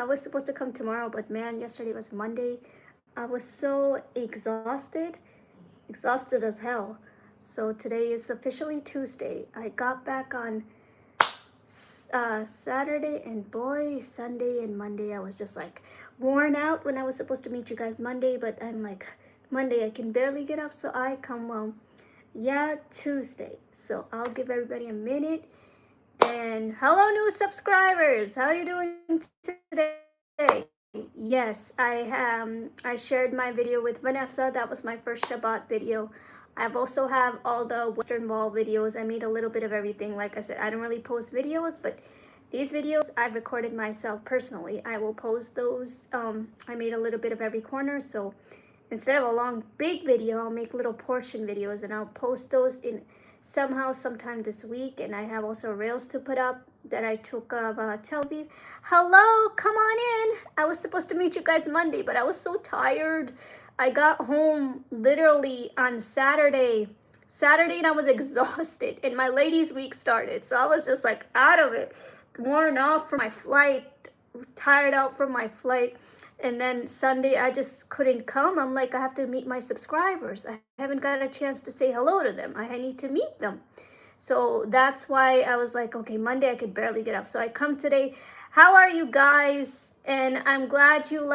I was supposed to come tomorrow, but man, yesterday was Monday. I was so exhausted as hell. So today is officially Tuesday. I got back on Saturday, and boy, Sunday and Monday, I was just like worn out when I was supposed to meet you guys Monday, but I'm like, Monday, I can barely get up, so I come, well, yeah, Tuesday. So I'll give everybody a minute. And hello, new subscribers. How are you doing today? Yes, I shared my video with Vanessa. That was my first Shabbat video. I've also have all the Western Wall videos. I made a little bit of everything. Like I said, I don't really post videos, but these videos I've recorded myself personally. I will post those. I made a little bit of every corner, so instead of a long big video, I'll make little portion videos, and I'll post those in sometime this week. And I have also reels to put up that I took of Tel Aviv. Hello, come on in. I was supposed to meet you guys Monday, but I was so tired. I got home literally on Saturday, and I was exhausted, and my ladies week started, so I was just like out of it, worn off from my flight, tired out from my flight. And then Sunday, I just couldn't come. I'm like, I have to meet my subscribers. I haven't got a chance to say hello to them. I need to meet them. So that's why I was like, okay, Monday I could barely get up. So I come today. How are you guys? And I'm glad you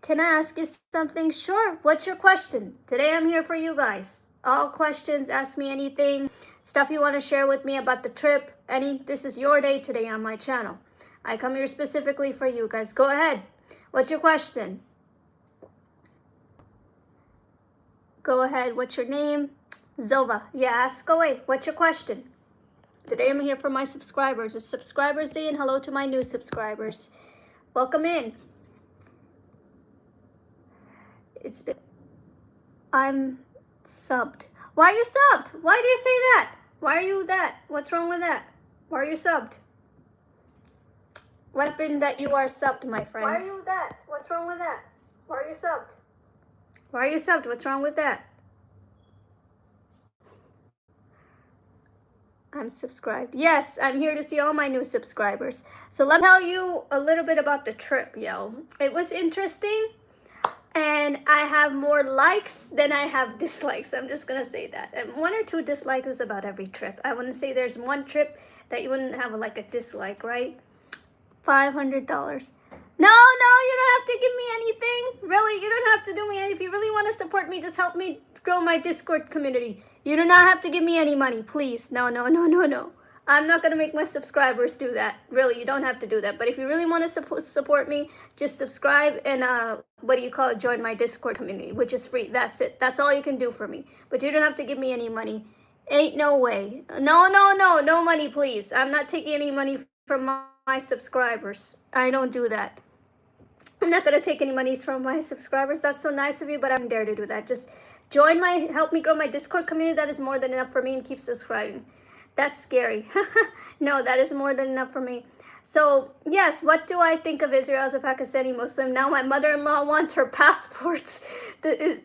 can I ask you something? Sure. What's your question? Today I'm here for you guys. All questions, ask me anything. Stuff you want to share with me about the trip. This is your day today on my channel. I come here specifically for you guys. Go ahead. What's your question? Go ahead. What's your name? Zova. Yeah, ask away. What's your question? Today I'm here for my subscribers. It's Subscribers Day, and hello to my new subscribers. Welcome in. I'm subbed. Why are you subbed? Why do you say that? Why are you that? What's wrong with that? Why are you subbed? What happened that you are subbed, my friend? Why are you that? What's wrong with that? Why are you subbed? Why are you subbed? What's wrong with that? I'm subscribed. Yes, I'm here to see all my new subscribers. So let me tell you a little bit about the trip, yo. It was interesting, and I have more likes than I have dislikes. I'm just gonna say that. And 1 or 2 dislikes about every trip. I wouldn't say there's one trip that you wouldn't have a dislike, right? $500. No, you don't have to give me anything. Really, you don't have to do me. If you really want to support me, just help me grow my Discord community. You do not have to give me any money, please. No. I'm not going to make my subscribers do that. Really, you don't have to do that. But if you really want to support me, just subscribe and join my Discord community, which is free. That's it. That's all you can do for me. But you don't have to give me any money. Ain't no way. No money, please. I'm not taking any money from my subscribers. I don't do that. I'm not gonna take any money from my subscribers. That's so nice of you, but I don't dare to do that. Just help me grow my Discord community. That is more than enough for me, and keep subscribing. That's scary. No, that is more than enough for me. So yes, what do I think of Israel as a Pakistani Muslim? Now my mother-in-law wants her passports.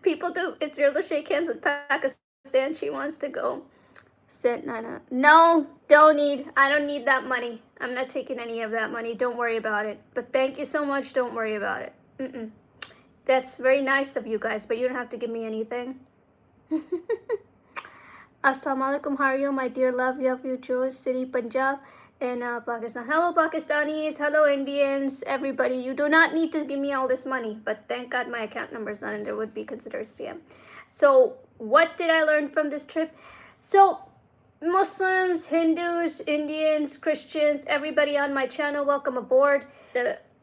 People do Israel to shake hands with Pakistan. She wants to go. No, I don't need that money. I'm not taking any of that money. Don't worry about it. But thank you so much. Don't worry about it. That's very nice of you guys, but you don't have to give me anything. Assalamu alaikum. How are you, my dear love? You Joe City, Punjab, and Pakistan. Hello, Pakistanis. Hello, Indians. Everybody. You do not need to give me all this money, but thank God my account number is not in there. Would be considered scam. So what did I learn from this trip? So Muslims, Hindus, Indians, Christians, everybody on my channel, welcome aboard.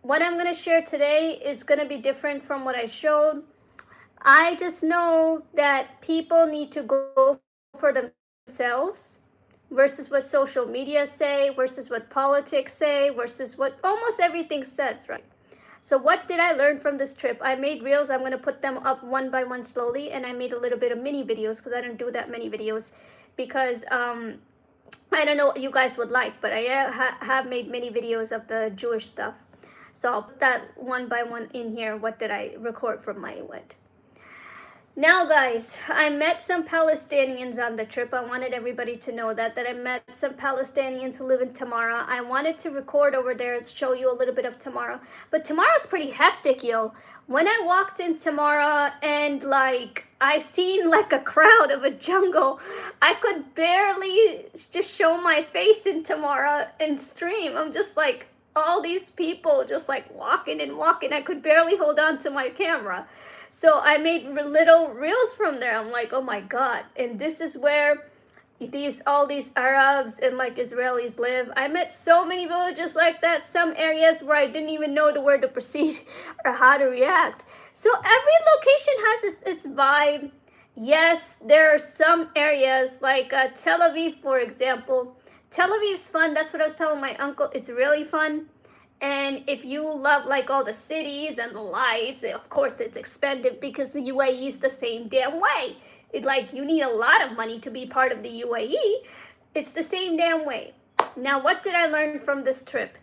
What I'm going to share today is going to be different from what I showed. I just know that people need to go for themselves versus what social media say, versus what politics say, versus what almost everything says, right? So what did I learn from this trip? I made reels. I'm going to put them up one by one slowly, and I made a little bit of mini videos because I don't do that many videos. Because I don't know what you guys would like, but I have made many videos of the Jewish stuff. So I'll put that one by one in here. What did I record from my event? Now, guys, I met some Palestinians on the trip. I wanted everybody to know that I met some Palestinians who live in Tamara. I wanted to record over there and show you a little bit of Tamara. But Tamara's pretty hectic, yo. When I walked in Tamara and like I seen like a crowd of a jungle, I could barely just show my face in Tamara and stream. I'm just like all these people just like walking and walking. I could barely hold on to my camera. So I made little reels from there. I'm like, oh my God. And this is where all these Arabs and like Israelis live. I met so many villages like that, some areas where I didn't even know the word to proceed or how to react. So every location has its vibe. Yes, there are some areas like Tel Aviv, for example. Tel Aviv's fun. That's what I was telling my uncle. It's really fun. And if you love like all the cities and the lights, of course it's expensive because the UAE is the same damn way. It's like you need a lot of money to be part of the UAE. It's the same damn way. Now, what did I learn from this trip?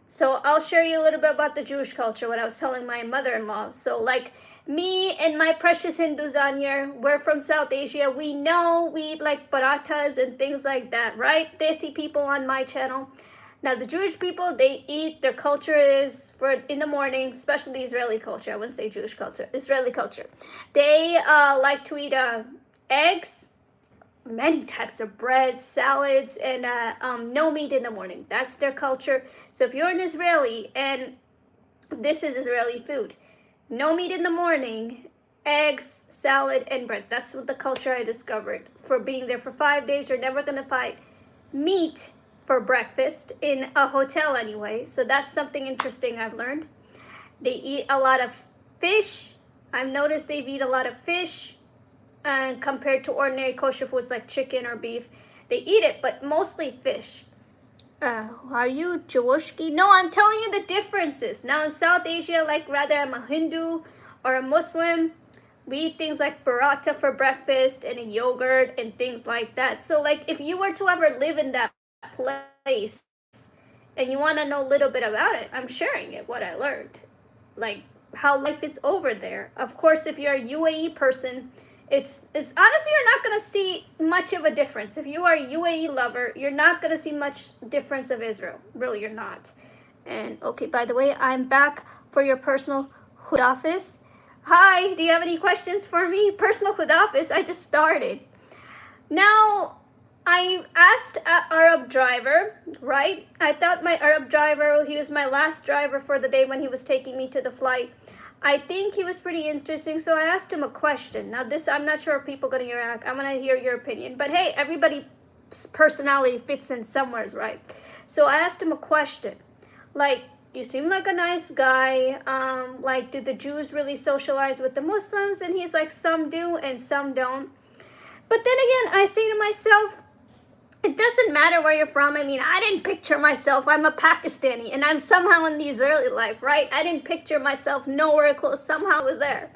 So I'll share you a little bit about the Jewish culture, what I was telling my mother-in-law. So like me and my precious Hindus on here, we're from South Asia. We know we eat like parathas and things like that, right? Desi people on my channel. Now, the Jewish people, they eat, their culture is for in the morning, especially the Israeli culture. I wouldn't say Jewish culture, Israeli culture. They like to eat eggs, many types of bread, salads, and no meat in the morning. That's their culture. So if you're an Israeli and this is Israeli food, no meat in the morning, eggs, salad, and bread. That's what the culture I discovered. For being there for 5 days, you're never going to find meat for breakfast in a hotel anyway. So that's something interesting I've learned. They eat a lot of fish. I've noticed they eat a lot of fish and compared to ordinary kosher foods like chicken or beef. They eat it, but mostly fish. Are you Jewish? No, I'm telling you the differences. Now in South Asia, like rather I'm a Hindu or a Muslim, we eat things like paratha for breakfast and a yogurt and things like that. So like if you were to ever live in that place and you want to know a little bit about it, I'm sharing it, what I learned, like how life is over there. Of course, if you're a UAE person, it's honestly, you're not going to see much of a difference. If you are a UAE lover, you're not going to see much difference of Israel. Really, you're not. And okay, by the way, I'm back for your personal hood office. Hi, do you have any questions for me? Personal hood office, I just started. Now, I asked an Arab driver, right? I thought my Arab driver, he was my last driver for the day when he was taking me to the flight. I think he was pretty interesting, so I asked him a question. Now this, I'm not sure if people are going to react. I'm going to hear your opinion. But hey, everybody's personality fits in somewhere, right? So I asked him a question. Like, you seem like a nice guy. Like, do the Jews really socialize with the Muslims? And he's like, some do and some don't. But then again, I say to myself, it doesn't matter where you're from. I mean, I didn't picture myself. I'm a Pakistani and I'm somehow in the Israeli life, right? I didn't picture myself nowhere close. Somehow I was there.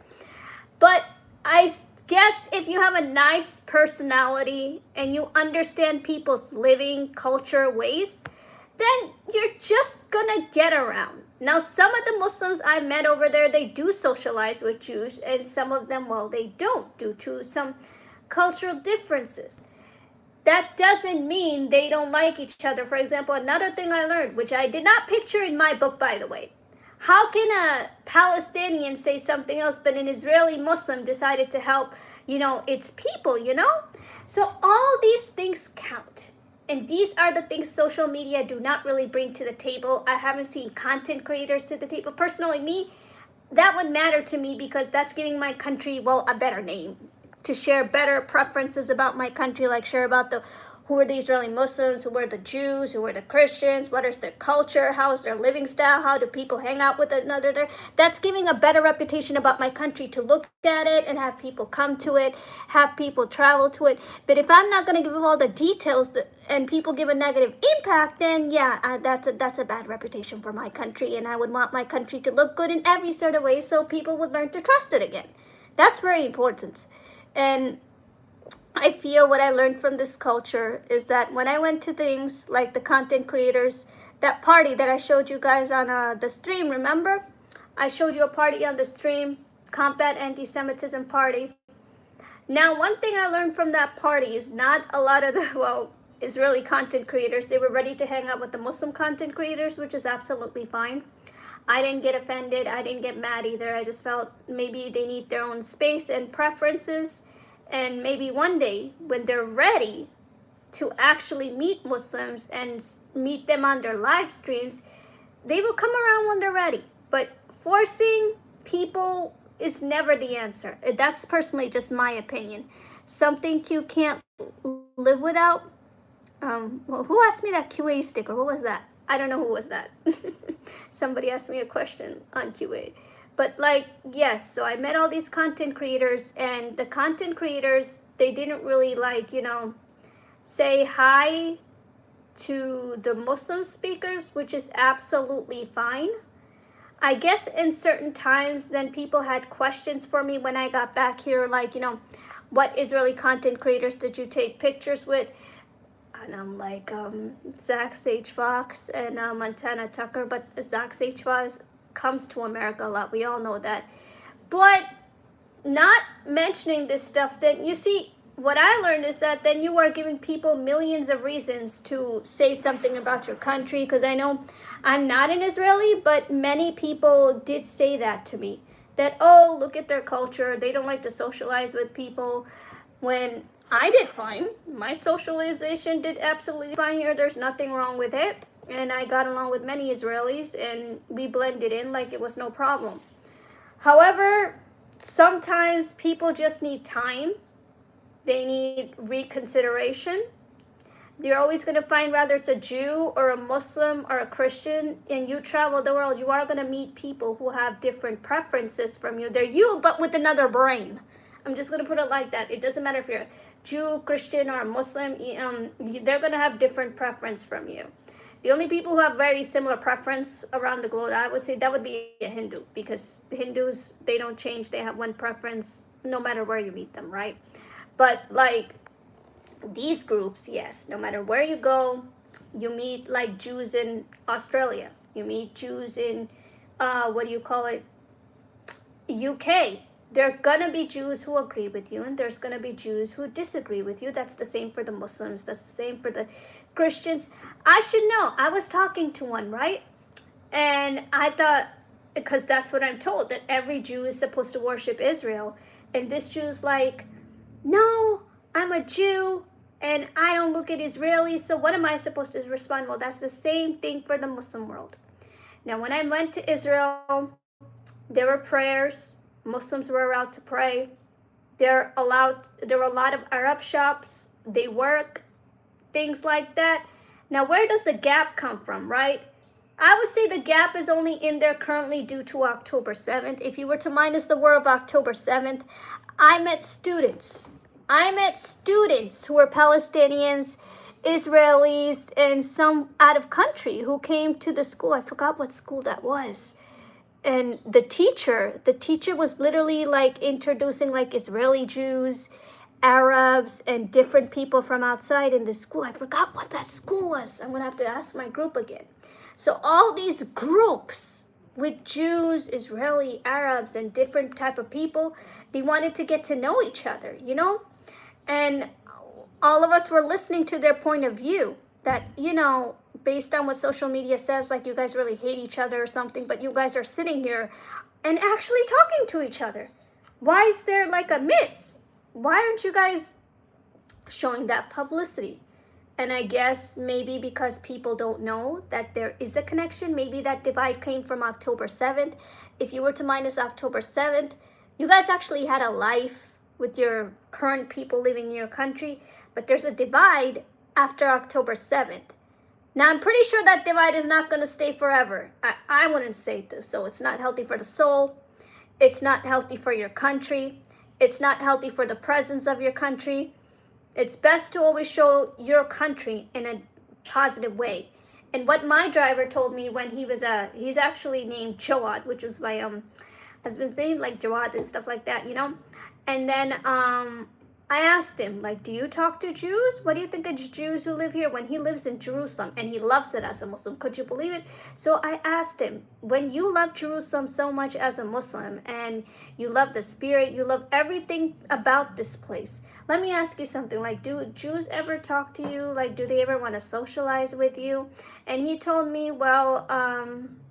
But I guess if you have a nice personality and you understand people's living culture ways, then you're just gonna get around. Now, some of the Muslims I met over there, they do socialize with Jews, and some of them, well, they don't due to some cultural differences. That doesn't mean they don't like each other. For example, another thing I learned, which I did not picture in my book, by the way. How can a Palestinian say something else, but an Israeli Muslim decided to help, its people, So all these things count. And these are the things social media do not really bring to the table. I haven't seen content creators to the table. Personally, me, that would matter to me because that's giving my country, well, a better name. To share better preferences about my country, like share about who are the Israeli Muslims, who are the Jews, who are the Christians, what is their culture, how is their living style, how do people hang out with another there. That's giving a better reputation about my country to look at it and have people come to it, have people travel to it. But if I'm not going to give all the details and people give a negative impact, then yeah, that's a bad reputation for my country, and I would want my country to look good in every sort of way so people would learn to trust it again. That's very important. And I feel what I learned from this culture is that when I went to things like the content creators, that party that I showed you guys on the stream, remember? I showed you a party on the stream, Combat Anti-Semitism Party. Now, one thing I learned from that party is not a lot of the, well, Israeli content creators, they were ready to hang out with the Muslim content creators, which is absolutely fine. I didn't get offended. I didn't get mad either. I just felt maybe they need their own space and preferences. And maybe one day when they're ready to actually meet Muslims and meet them on their live streams, they will come around when they're ready. But forcing people is never the answer. That's personally just my opinion. Something you can't live without. Well, who asked me that QA sticker? What was that? I don't know who was that. Somebody asked me a question on QA. But like, yes, so I met all these content creators, and the content creators, they didn't really like, say hi to the Muslim speakers, which is absolutely fine. I guess in certain times, then people had questions for me when I got back here, like, what Israeli content creators did you take pictures with? And I'm like, Zach Sage Fox and Montana Tucker, but Zach Sage Fox comes to America a lot. We all know that. But not mentioning this stuff, then you see, what I learned is that then you are giving people millions of reasons to say something about your country. Because I know I'm not an Israeli, but many people did say that to me. That, oh, look at their culture. They don't like to socialize with people. When I did fine. My socialization did absolutely fine here. There's nothing wrong with it. And I got along with many Israelis, and we blended in like it was no problem. However, sometimes people just need time. They need reconsideration. You're always going to find, whether it's a Jew or a Muslim or a Christian, and you travel the world, you are going to meet people who have different preferences from you. They're you, but with another brain. I'm just going to put it like that. It doesn't matter if you're a Jew, Christian, or a Muslim. They're going to have different preference from you. The only people who have very similar preference around the globe, I would say that would be a Hindu, because Hindus, they don't change. They have one preference no matter where you meet them, right? But like these groups, yes, no matter where you go, you meet like Jews in Australia. You meet Jews in, UK. There are gonna be Jews who agree with you, and there's gonna be Jews who disagree with you. That's the same for the Muslims. That's the same for the Christians. I should know. I was talking to one, right? And I thought, because that's what I'm told, that every Jew is supposed to worship Israel. And this Jew's like, no, I'm a Jew and I don't look at Israelis. So what am I supposed to respond? Well, that's the same thing for the Muslim world. Now, when I went to Israel, there were prayers. Muslims were allowed to pray. There were a lot of Arab shops. They work, things like that. Now, where does the gap come from, right? I would say the gap is only in there currently due to October 7th. If you were to minus the war of October 7th, I met students who were Palestinians, Israelis, and some out of country who came to the school. I forgot what school that was. And the teacher was literally like introducing like Israeli Jews, Arabs, and different people from outside in the school. I forgot what that school was. I'm gonna have to ask my group again. So all these groups with Jews, Israeli, Arabs, and different type of people, they wanted to get to know each other, And all of us were listening to their point of view that, based on what social media says, like you guys really hate each other or something, but you guys are sitting here and actually talking to each other. Why is there like a miss? Why aren't you guys showing that publicity? And I guess maybe because people don't know that there is a connection. Maybe that divide came from October 7th. If you were to minus October 7th, you guys actually had a life with your current people living in your country. But there's a divide after October 7th. Now, I'm pretty sure that divide is not going to stay forever. I wouldn't say this. So it's not healthy for the soul. It's not healthy for your country. It's not healthy for the presence of your country. It's best to always show your country in a positive way. And what my driver told me when he's actually named Jawad, which was my husband's name, like Jawad and stuff like that, And then I asked him, like, do you talk to Jews? What do you think of Jews who live here? When he lives in Jerusalem and he loves it as a Muslim. Could you believe it? So I asked him, when you love Jerusalem so much as a Muslim and you love the spirit, you love everything about this place, let me ask you something. Like, do Jews ever talk to you? Like, do they ever want to socialize with you? And he told me, well,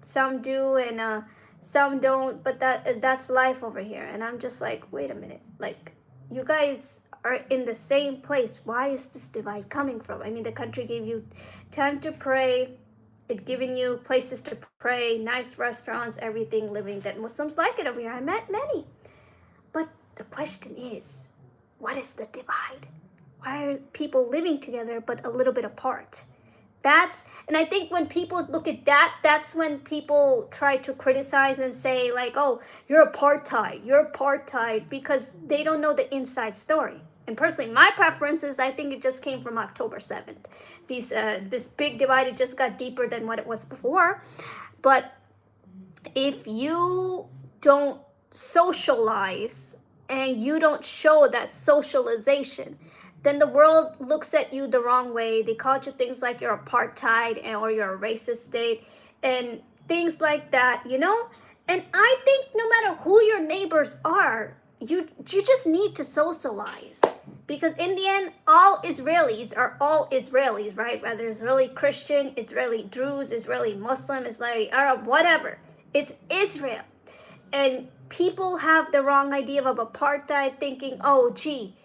some do and some don't, but that's life over here. And I'm just like, wait a minute. Like, you guys are in the same place. Why is this divide coming from? I mean, the country gave you time to pray. It given you places to pray, nice restaurants, everything, living that Muslims like it over here. I met many. But the question is, what is the divide? Why are people living together but a little bit apart? And I think when people look at that, that's when people try to criticize and say like, oh, you're apartheid, because they don't know the inside story. And personally, my preference is, I think it just came from October 7th. This big divide, it just got deeper than what it was before. But if you don't socialize and you don't show that socialization, then the world looks at you the wrong way. They call you things like you're apartheid or you're a racist state and things like that, you know? And I think no matter who your neighbors are, you just need to socialize. Because in the end, all Israelis are all Israelis, right? Whether Israeli Christian, Israeli Druze, Israeli Muslim, Israeli Arab, whatever. It's Israel. And people have the wrong idea of apartheid, thinking, oh, gee,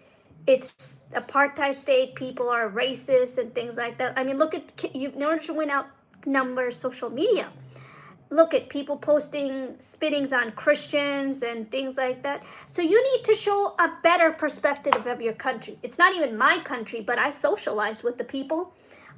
it's apartheid state, people are racist and things like that. I mean, look at, you notice you went out numbers social media. Look at people posting spittings on Christians and things like that. So you need to show a better perspective of your country. It's not even my country, but I socialized with the people.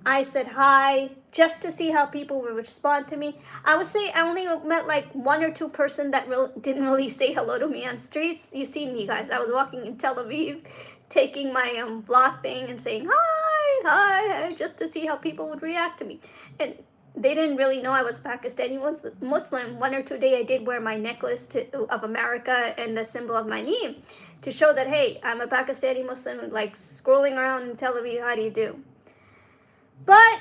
I said hi just to see how people would respond to me. I would say I only met like one or two person that didn't really say hello to me on streets. You seen me, guys. I was walking in Tel Aviv, taking my vlog thing and saying hi, just to see how people would react to me. And they didn't really know I was Pakistani Muslim. 1 or 2 days I did wear my necklace of America and the symbol of my name to show that, hey, I'm a Pakistani Muslim, like scrolling around in Tel Aviv, how do you do? But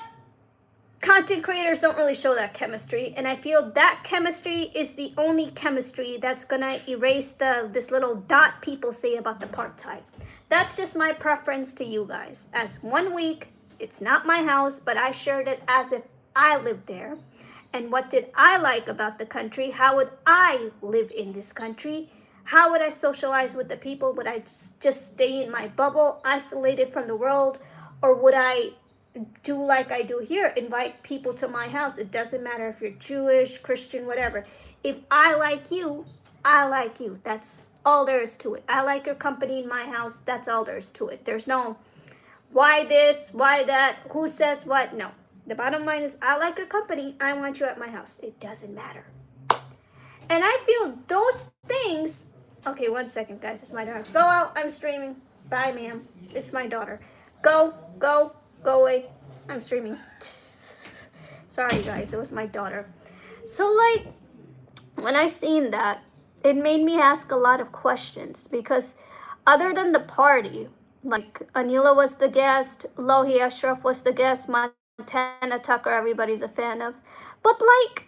content creators don't really show that chemistry, and I feel that chemistry is the only chemistry that's gonna erase this little dot people say about the apartheid. That's just my preference to you guys. As 1 week, it's not my house, but I shared it as if I lived there. And what did I like about the country? How would I live in this country? How would I socialize with the people? Would I just stay in my bubble, isolated from the world? Or would I do like I do here, invite people to my house? It doesn't matter if you're Jewish, Christian, whatever. If I like you, I like you. That's all there is to it. I like your company in my house. That's all there is to it. There's no why this, why that, who says what. No. The bottom line is, I like your company. I want you at my house. It doesn't matter. And I feel those things. Okay, 1 second, guys. It's my daughter. Go out. I'm streaming. Bye, ma'am. It's my daughter. Go away. I'm streaming. Sorry, guys. It was my daughter. So, like, when I seen that, it made me ask a lot of questions. Because other than the party, like, Anila was the guest, Lohi Ashraf was the guest, Montana Tucker, everybody's a fan of. But, like,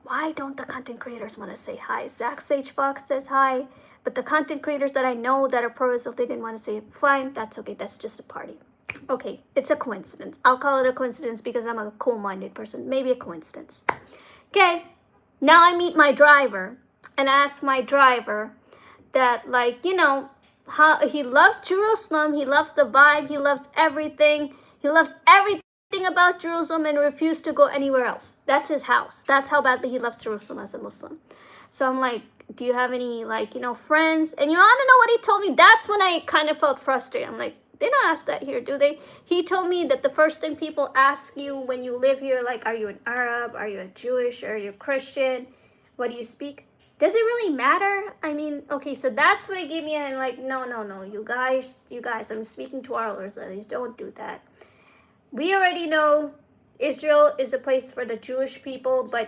why don't the content creators want to say hi? Zach Sage Fox says hi. But the content creators that I know that are pro-Israel, they didn't want to say it. Fine, that's okay. That's just a party. Okay, it's a coincidence. I'll call it a coincidence because I'm a cool-minded person. Maybe a coincidence. Okay, now I meet my driver and ask my driver that, like, you know, how he loves Jerusalem, he loves the vibe, he loves everything. He loves everything about Jerusalem and refused to go anywhere else. That's his house. That's how badly he loves Jerusalem as a Muslim. So I'm like, do you have any, like, you know, friends? And you want to know what he told me? That's when I kind of felt frustrated. I'm like, they don't ask that here, do they? He told me that the first thing people ask you when you live here, like, are you an Arab? Are you a Jewish? Are you a Christian? What do you speak? Does it really matter? I mean, okay, so that's what it gave me. And like, no, you guys, I'm speaking to our Israelis. Don't do that. We already know Israel is a place for the Jewish people, but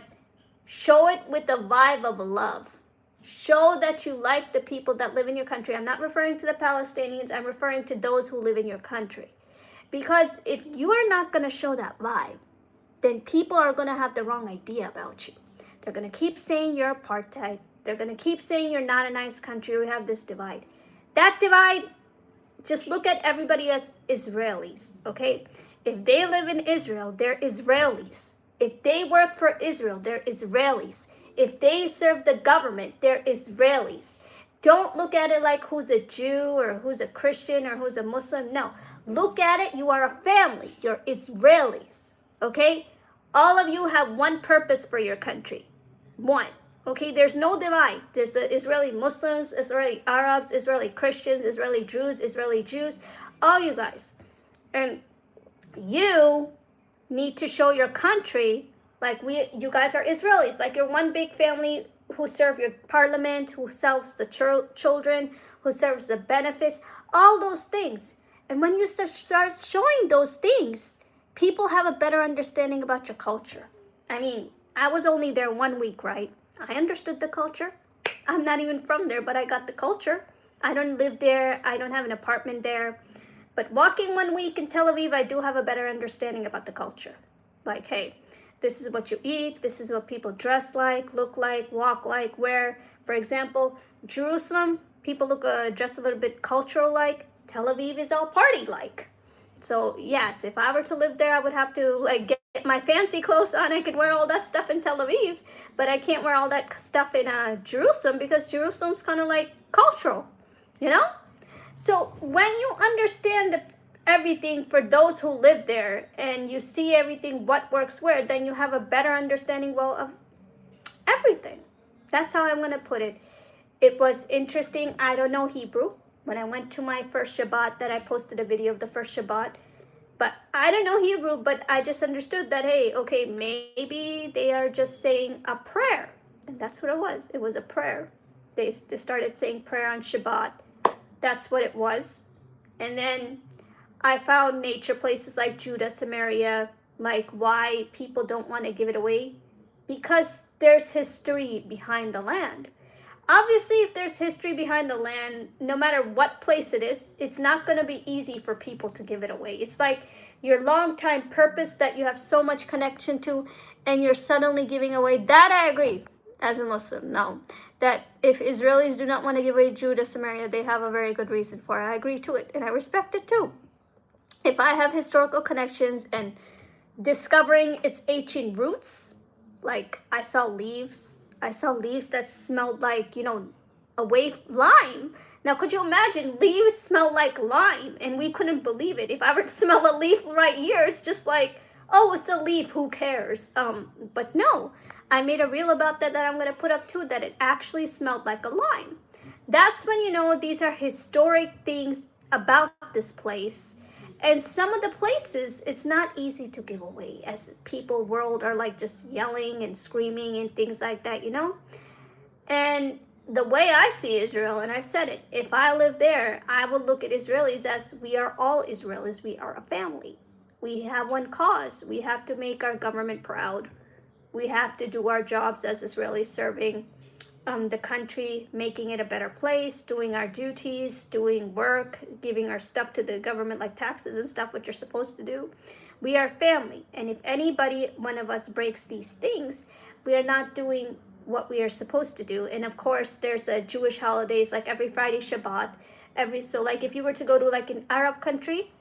show it with the vibe of love. Show that you like the people that live in your country. I'm not referring to the Palestinians. I'm referring to those who live in your country. Because if you are not going to show that vibe, then people are going to have the wrong idea about you. They're going to keep saying you're apartheid. They're going to keep saying you're not a nice country. We have this divide. That divide, just look at everybody as Israelis, okay? If they live in Israel, they're Israelis. If they work for Israel, they're Israelis. If they serve the government, they're Israelis. Don't look at it like who's a Jew or who's a Christian or who's a Muslim. No, look at it, you are a family. You're Israelis, okay? All of you have one purpose for your country. One, okay? There's no divide. There's the Israeli Muslims, Israeli Arabs, Israeli Christians, Israeli Jews, all you guys. And you need to show your country like you guys are Israelis, like you're one big family who serve your parliament, who serves the children, who serves the benefits, all those things. And when you start showing those things, people have a better understanding about your culture. I mean, I was only there 1 week, right? I understood the culture. I'm not even from there, but I got the culture. I don't live there. I don't have an apartment there. But walking 1 week in Tel Aviv, I do have a better understanding about the culture. Like, hey, this is what you eat. This is what people dress like, look like, walk like, wear. For example, Jerusalem, people look dress a little bit cultural like. Tel Aviv is all party like. So yes, if I were to live there, I would have to like get my fancy clothes on. I could wear all that stuff in Tel Aviv, but I can't wear all that stuff in Jerusalem because Jerusalem's kind of like cultural, you know? So when you understand everything for those who live there and you see everything, what works where, then you have a better understanding, well, of everything. That's how I'm going to put it. It was interesting. I don't know Hebrew. When I went to my first Shabbat, that I posted a video of the first Shabbat, but I don't know Hebrew, but I just understood that, hey, okay, maybe they are just saying a prayer. And that's what it was. It was a prayer. They started saying prayer on Shabbat. That's what it was. And then I found nature places like Judah, Samaria, like why people don't want to give it away. Because there's history behind the land. Obviously, if there's history behind the land, no matter what place it is, it's not going to be easy for people to give it away. It's like your long-time purpose that you have so much connection to, and you're suddenly giving away. That I agree, as a Muslim, no. That if Israelis do not want to give away Judah, Samaria, they have a very good reason for it. I agree to it, and I respect it too. If I have historical connections and discovering its ancient roots, like I saw leaves that smelled like, lime. Now, could you imagine leaves smell like lime and we couldn't believe it? If I were to smell a leaf right here, it's just like, oh, it's a leaf, who cares? But no, I made a reel about that I'm going to put up too, that it actually smelled like a lime. That's when you know these are historic things about this place. And some of the places, it's not easy to give away, as people world are like just yelling and screaming and things like that, And the way I see Israel, and I said it, if I live there, I will look at Israelis as we are all Israelis. We are a family. We have one cause. We have to make our government proud. We have to do our jobs as Israelis, serving the country, making it a better place, doing our duties, doing work, giving our stuff to the government like taxes and stuff, what you're supposed to do. We are family. And if one of us breaks these things, we are not doing what we are supposed to do. And of course, there's a Jewish holidays, like every Friday Shabbat. So like if you were to go to like an Arab country,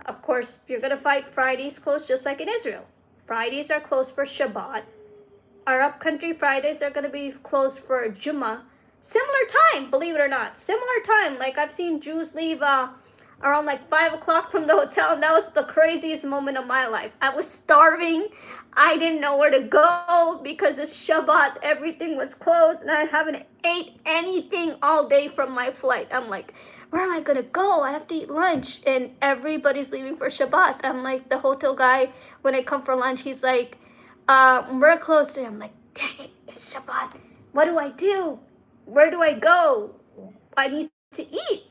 of course, you're going to find Fridays closed just like in Israel. Fridays are closed for Shabbat. Arab country Fridays are going to be closed for Jummah. Similar time, believe it or not. Similar time. Like I've seen Jews leave around like 5 o'clock from the hotel. And that was the craziest moment of my life. I was starving. I didn't know where to go because it's Shabbat. Everything was closed. And I haven't ate anything all day from my flight. I'm like, where am I going to go? I have to eat lunch. And everybody's leaving for Shabbat. I'm like, the hotel guy, when I come for lunch, he's like, we're close to him. I'm like, dang it, it's Shabbat. What do I do? Where do I go? I need to eat.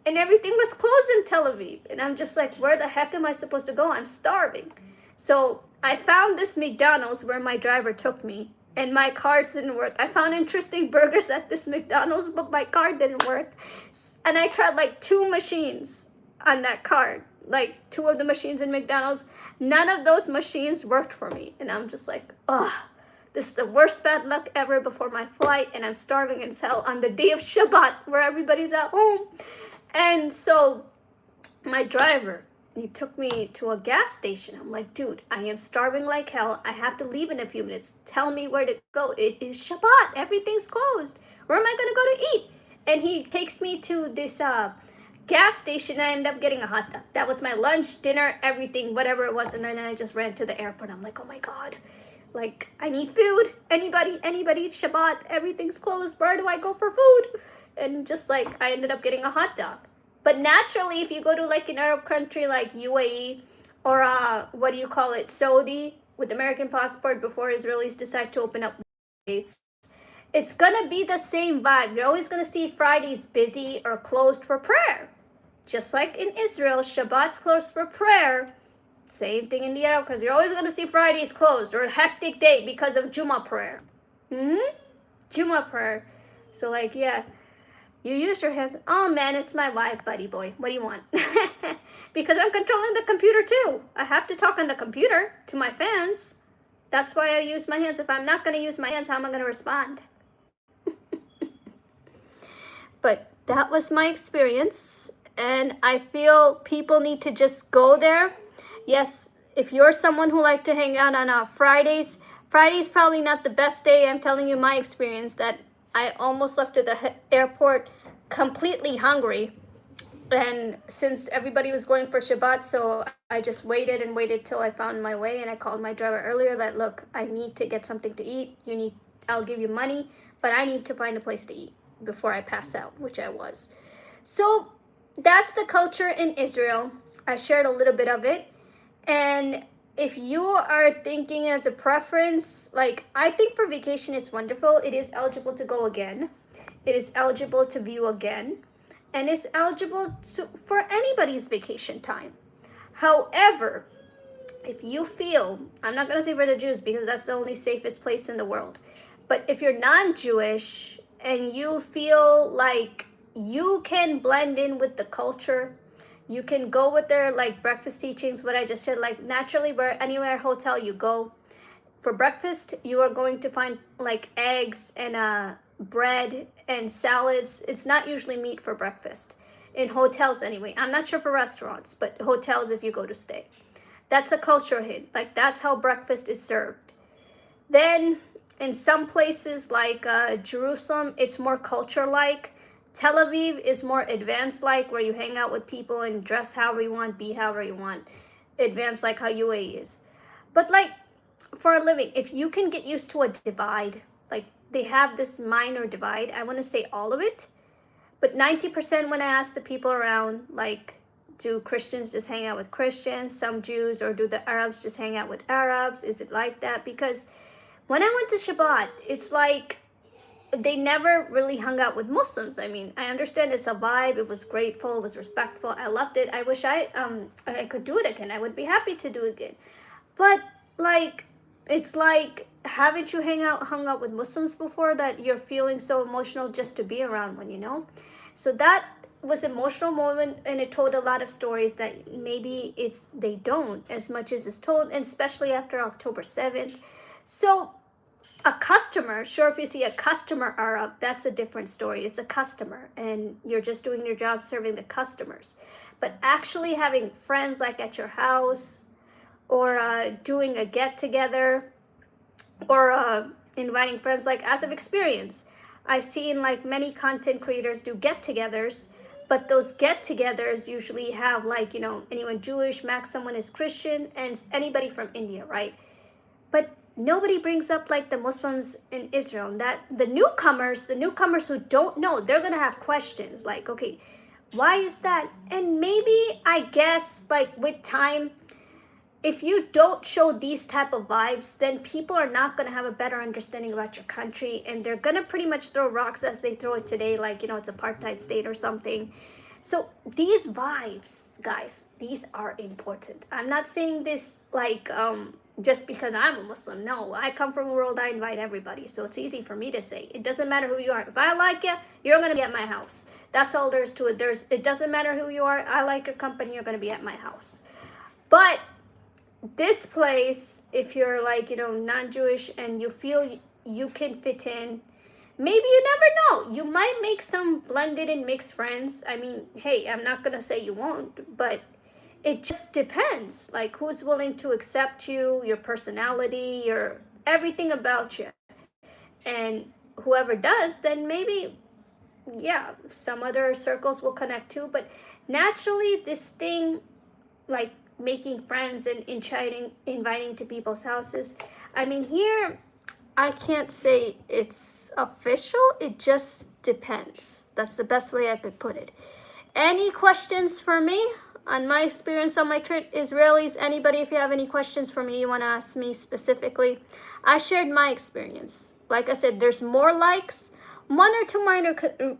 And everything was closed in Tel Aviv. And I'm just like, where the heck am I supposed to go? I'm starving. So I found this McDonald's where my driver took me. and my cards didn't work. I found interesting burgers at this McDonald's, but my card didn't work. And I tried like 2 machines on that card, like 2 of the machines in McDonald's. None of those machines worked for me. And I'm just like, ugh, this is the worst bad luck ever before my flight. And I'm starving as hell on the day of Shabbat where everybody's at home. And so my driver, he took me to a gas station. I'm like, dude, I am starving like hell. I have to leave in a few minutes. Tell me where to go. It is Shabbat. Everything's closed. Where am I going to go to eat? And he takes me to this gas station. I ended up getting a hot dog. That was my lunch, dinner, everything, whatever it was. And then I just ran to the airport. I'm like, oh my God. Like, I need food. Anybody, it's Shabbat. Everything's closed. Where do I go for food? And just like, I ended up getting a hot dog. But naturally, if you go to like an Arab country like UAE or what do you call it, Saudi with American passport before Israelis decide to open up gates, it's gonna be the same vibe. You're always gonna see Fridays busy or closed for prayer. Just like in Israel, Shabbat's closed for prayer. Same thing in the Arab, because you're always gonna see Fridays closed or a hectic day because of Jummah prayer. Jummah prayer. So like, yeah. You use your hands. Oh man, it's my wife, buddy boy. What do you want? Because I'm controlling the computer too. I have to talk on the computer to my fans. That's why I use my hands. If I'm not going to use my hands, how am I going to respond? But that was my experience. And I feel people need to just go there. Yes, if you're someone who like to hang out on Fridays, Friday's probably not the best day. I'm telling you my experience that I almost left to the airport completely hungry. And since everybody was going for Shabbat, so I just waited and waited till I found my way. And I called my driver earlier that, look, I need to get something to eat. I'll give you money, but I need to find a place to eat before I pass out, which I was. So that's the culture in Israel. I shared a little bit of it. And if you are thinking as a preference, like, I think for vacation it's wonderful. It is eligible to go again. It is eligible to view again. And it's eligible for anybody's vacation time. However, if you feel, I'm not going to say for the Jews because that's the only safest place in the world. But if you're non-Jewish and you feel like you can blend in with the culture, you can go with their like breakfast teachings, what I just said, like naturally where anywhere hotel you go. For breakfast, you are going to find like eggs and bread and salads. It's not usually meat for breakfast. In hotels anyway. I'm not sure for restaurants, but hotels if you go to stay. That's a culture hit. Like that's how breakfast is served. Then in some places like Jerusalem, it's more culture-like. Tel Aviv is more advanced like where you hang out with people and dress however you want, be however you want. Advanced like how UAE is. But like for a living, if you can get used to a divide, like they have this minor divide, I want to say all of it. But 90% when I ask the people around, like, do Christians just hang out with Christians, some Jews, or do the Arabs just hang out with Arabs? Is it like that? Because when I went to Shabbat, it's like they never really hung out with Muslims. I mean, I understand it's a vibe. It was grateful. It was respectful. I loved it. I wish I could do it again. I would be happy to do it again. But like, it's like, haven't you hung out with Muslims before that you're feeling so emotional just to be around one, you know? So that was an emotional moment, and it told a lot of stories that maybe they don't as much as it's told, and especially after October 7th. So a customer, sure, if you see a customer Arab, that's a different story. It's a customer and you're just doing your job serving the customers. But actually having friends like at your house, or doing a get-together, or inviting friends, like as of experience, I've seen like many content creators do get-togethers, but those get-togethers usually have like, you know, anyone Jewish, max someone is Christian, and anybody from India, right? But nobody brings up like the Muslims in Israel. That the newcomers who don't know, they're gonna have questions like, okay, why is that? And maybe, I guess, like with time, if you don't show these type of vibes, then people are not going to have a better understanding about your country, and they're going to pretty much throw rocks as they throw it today, like, you know, it's apartheid state or something. So these vibes, guys, these are important. I'm not saying this like just because I'm a Muslim. No, I come from a world, I invite everybody. So it's easy for me to say. It doesn't matter who you are. If I like you, you're going to be at my house. That's all there is to it. It doesn't matter who you are. I like your company, you're going to be at my house. But this place, if you're like, non-Jewish and you feel you can fit in, maybe you never know. You might make some blended and mixed friends. I mean, hey, I'm not going to say you won't, but it just depends. Like, who's willing to accept you, your personality, your everything about you. And whoever does, then maybe, yeah, some other circles will connect too. But naturally, this thing, like making friends and inviting to people's houses, I mean, here, I can't say it's official. It just depends. That's the best way I could put it. Any questions for me on my experience on my trip? Israelis, anybody, if you have any questions for me, you want to ask me specifically. I shared my experience. Like I said, there's more likes, one or two minor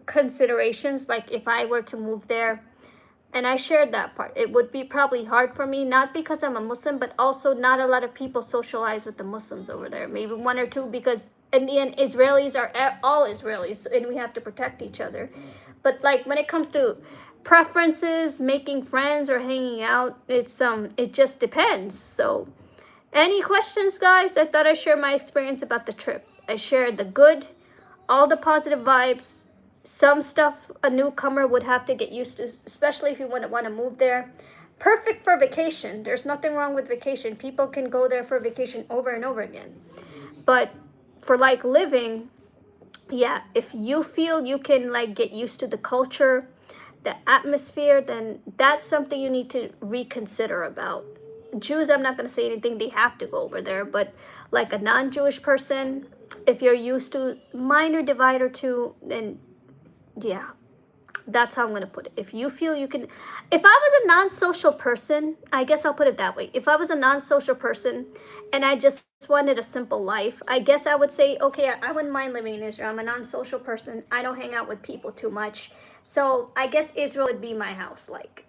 considerations, like if I were to move there. And I shared that part. It would be probably hard for me, not because I'm a Muslim, but also not a lot of people socialize with the Muslims over there. Maybe one or two, because in the end, Israelis are all Israelis, and we have to protect each other. But like when it comes to preferences, making friends or hanging out, it just depends. So any questions, guys? I thought I'd share my experience about the trip. I shared the good, all the positive vibes, some stuff a newcomer would have to get used to, especially if you want to move there. Perfect for vacation. There's nothing wrong with vacation. People can go there for vacation over and over again. But for like living, yeah, if you feel you can like get used to the culture, the atmosphere, then that's something you need to reconsider about. Jews, I'm not going to say anything, they have to go over there, but like a non-Jewish person, if you're used to minor divide or two, then yeah, that's how I'm going to put it. If you feel you can, if I was a non-social person, I guess I'll put it that way. If I was a non-social person and I just wanted a simple life, I guess I would say, okay, I wouldn't mind living in Israel. I'm a non-social person. I don't hang out with people too much. So I guess Israel would be my house. Like,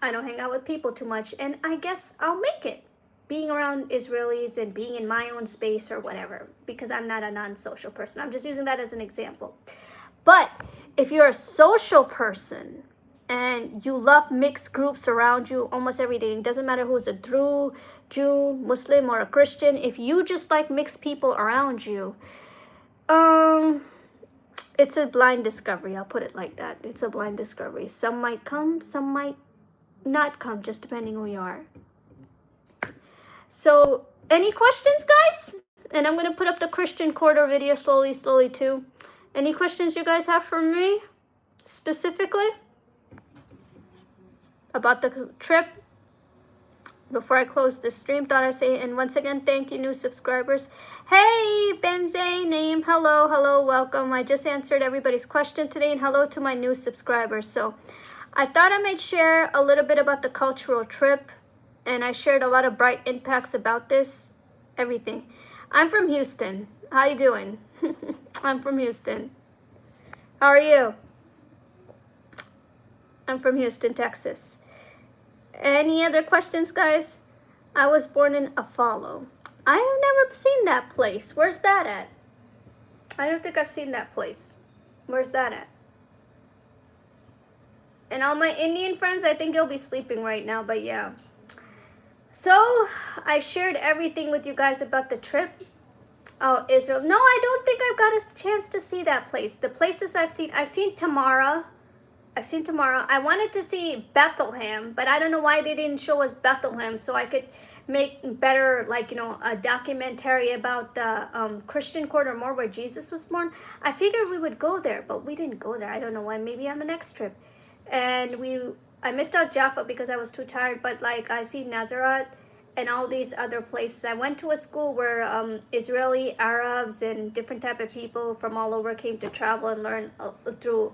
I don't hang out with people too much. And I guess I'll make it being around Israelis and being in my own space or whatever, because I'm not a non-social person. I'm just using that as an example. But if you're a social person and you love mixed groups around you almost every day, it doesn't matter who's a Jew, Muslim, or a Christian, if you just like mixed people around you, it's a blind discovery. I'll put it like that. It's a blind discovery. Some might come, some might not come, just depending who you are. So, any questions, guys? And I'm going to put up the Christian Quarter video slowly too. Any questions you guys have for me specifically about the trip? Before I close the stream, thought I'd say, and once again, thank you, new subscribers. Hey, Benze, name, hello, welcome. I just answered everybody's question today, and hello to my new subscribers. So I thought I might share a little bit about the cultural trip, and I shared a lot of bright impacts about this, everything. I'm from Houston. How you doing? I'm from Houston. How are you? I'm from Houston, Texas. Any other questions, guys? I was born in Afalo. I have never seen that place. Where's that at? I don't think I've seen that place. Where's that at? And all my Indian friends, I think you'll be sleeping right now, but yeah. So, I shared everything with you guys about the trip. Oh, Israel. No, I don't think I've got a chance to see that place. The places I've seen Tamara. I wanted to see Bethlehem, but I don't know why they didn't show us Bethlehem, so I could make better, like, a documentary about the Christian Quarter more where Jesus was born. I figured we would go there, but we didn't go there. I don't know why. Maybe on the next trip. And I missed out Jaffa because I was too tired, but like I see Nazareth and all these other places. I went to a school where Israeli, Arabs, and different type of people from all over came to travel and learn through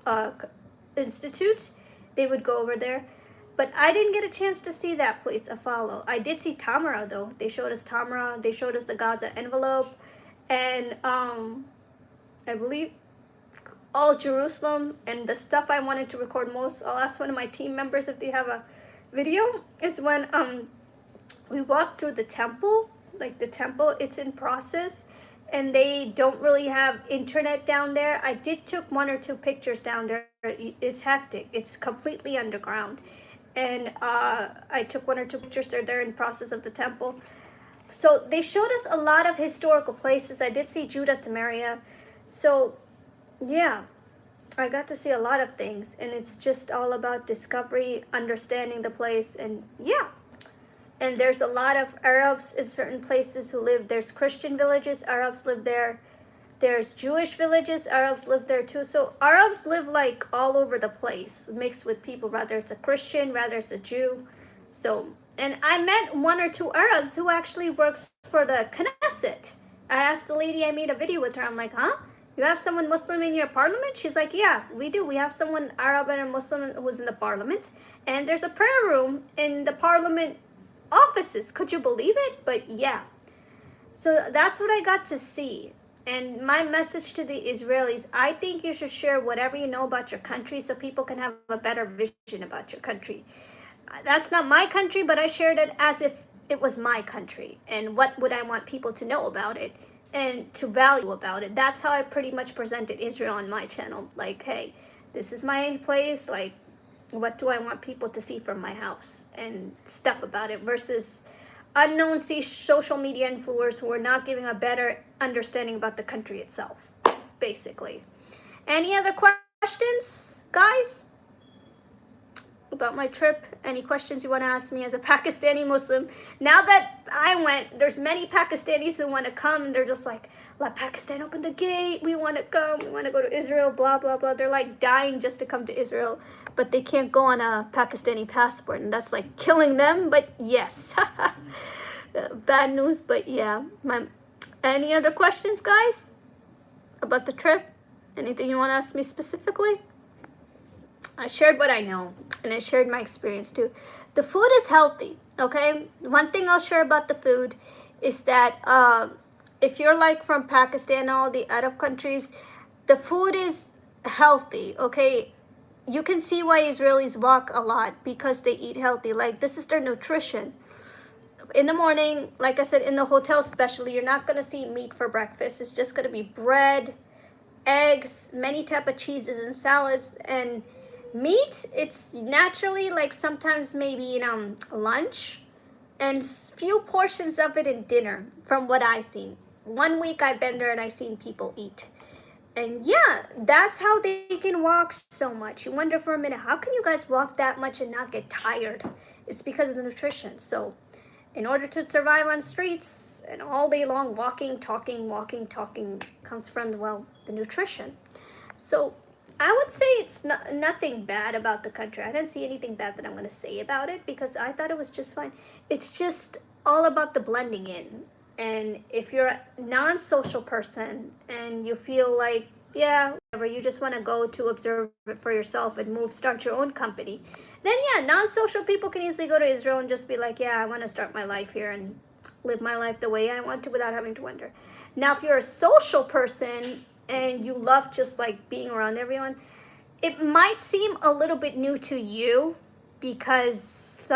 institute. They would go over there. But I didn't get a chance to see that place, Afalo. I did see Tamara, though. They showed us Tamara. They showed us the Gaza envelope. And I believe all Jerusalem. And the stuff I wanted to record most, I'll ask one of my team members if they have a video, is when we walked through the temple, like the temple, it's in process, and they don't really have internet down there. I did took 1 or 2 pictures down there. It's hectic. It's completely underground, and I took 1 or 2 pictures. They're in process of the temple. So they showed us a lot of historical places. I did see Judah, Samaria. So yeah, I got to see a lot of things, and it's just all about discovery, understanding the place, and yeah. And there's a lot of Arabs in certain places who live. There's Christian villages, Arabs live there. There's Jewish villages, Arabs live there too. So Arabs live like all over the place, mixed with people, whether it's a Christian, whether it's a Jew. So, and I met 1 or 2 Arabs who actually works for the Knesset. I asked the lady, I made a video with her. I'm like, huh? You have someone Muslim in your parliament? She's like, yeah, we do. We have someone Arab and a Muslim who's in the parliament. And there's a prayer room in the parliament offices. Could you believe it? But yeah. So that's what I got to see. And my message to the Israelis, I think you should share whatever you know about your country so people can have a better vision about your country. That's not my country, but I shared it as if it was my country. And what would I want people to know about it and to value about it? That's how I pretty much presented Israel on my channel. Like, hey, this is my place. Like, what do I want people to see from my house and stuff about it versus unknown social media influencers who are not giving a better understanding about the country itself, basically. Any other questions, guys, about my trip? Any questions you want to ask me as a Pakistani Muslim? Now that I went, there's many Pakistanis who want to come, and they're just like, let Pakistan open the gate, we want to come, we want to go to Israel, blah, blah, blah. They're like dying just to come to Israel, but they can't go on a Pakistani passport, and that's like killing them. But yes, bad news, but yeah. Any other questions, guys, about the trip? Anything you want to ask me specifically? I shared what I know, and I shared my experience too. The food is healthy, okay? One thing I'll share about the food is that if you're like from Pakistan, all the Arab countries, the food is healthy, okay? You can see why Israelis walk a lot, because they eat healthy. Like, this is their nutrition. In the morning, like I said, in the hotel especially, you're not going to see meat for breakfast. It's just going to be bread, eggs, many type of cheeses and salads, and meat. It's naturally like sometimes maybe lunch, and few portions of it in dinner from what I've seen. 1 week I've been there and I've seen people eat. And yeah, that's how they can walk so much. You wonder for a minute, how can you guys walk that much and not get tired? It's because of the nutrition. So in order to survive on streets and all day long walking, talking comes from, well, the nutrition. So I would say it's nothing bad about the country. I didn't see anything bad that I'm going to say about it, because I thought it was just fine. It's just all about the blending in. And if you're a non-social person and you feel like, yeah, whatever, you just want to go to observe it for yourself and start your own company, then yeah, non-social people can easily go to Israel and just be like, yeah, I want to start my life here and live my life the way I want to without having to wonder. Now, if you're a social person and you love just like being around everyone, it might seem a little bit new to you because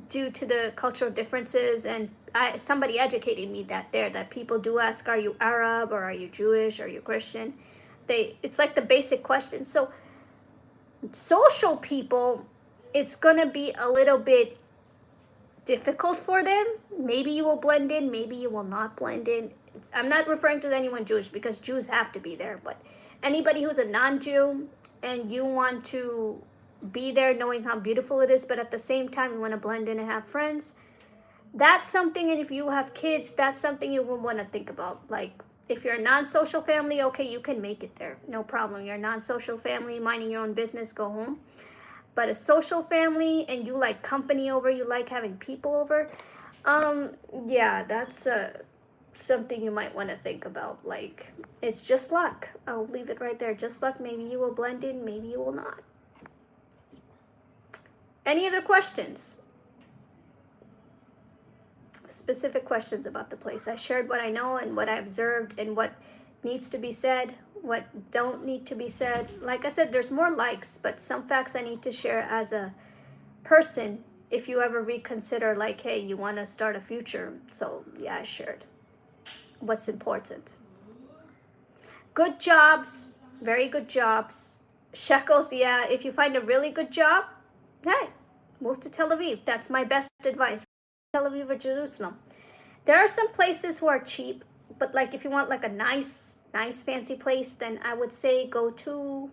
due to the cultural differences, and somebody educated me that people do ask, are you Arab or are you Jewish, are you Christian? It's like the basic question. So social people, it's gonna be a little bit difficult for them. Maybe you will blend in, maybe you will not blend in. I'm not referring to anyone Jewish, because Jews have to be there, but anybody who's a non-Jew and you want to be there knowing how beautiful it is, but at the same time you want to blend in and have friends, that's something. And if you have kids, that's something you will want to think about. Like, if you're a non-social family, okay, you can make it there, no problem. You're a non-social family minding your own business, go home. But a social family and you like company over, you like having people over, yeah, that's something you might want to think about. Like, it's just luck. I'll leave it right there. Just luck. Maybe you will blend in, maybe you will not. Any other questions? Specific questions about the place? I shared what I know and what I observed and what needs to be said, what don't need to be said. Like I said, there's more likes, but some facts I need to share as a person if you ever reconsider, like, hey, you want to start a future. So yeah, I shared what's important. Good jobs, very good jobs. Shekels, yeah, if you find a really good job, hey, move to Tel Aviv. That's my best advice. Tel Aviv or Jerusalem. There are some places who are cheap, but like if you want like a nice fancy place, then I would say go to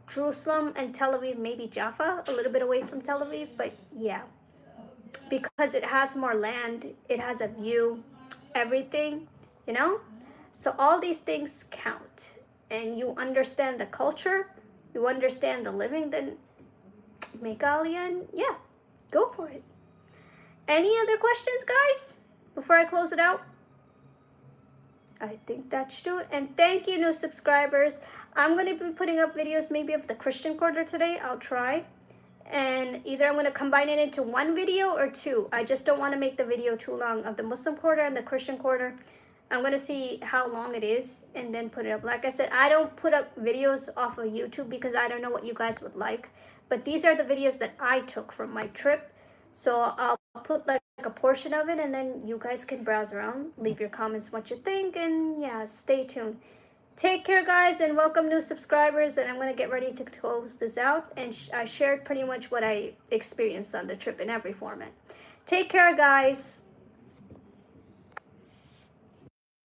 Jerusalem and Tel Aviv, maybe Jaffa, a little bit away from Tel Aviv, but yeah, because it has more land, it has a view, everything, you know? So all these things count, and you understand the culture, you understand the living, then make Aliyah, and yeah, go for it. Any other questions, guys, before I close it out? I think that should do it. And thank you, new subscribers. I'm going to be putting up videos maybe of the Christian quarter today. I'll try. And either I'm going to combine it into one video or two. I just don't want to make the video too long of the Muslim quarter and the Christian quarter. I'm going to see how long it is and then put it up. Like I said, I don't put up videos off of YouTube because I don't know what you guys would like. But these are the videos that I took from my trip. So I'll put like a portion of it, and then you guys can browse around, leave your comments what you think, and yeah, stay tuned. Take care, guys, and welcome new subscribers. And I'm going to get ready to close this out. And I shared pretty much what I experienced on the trip in every format. Take care, guys.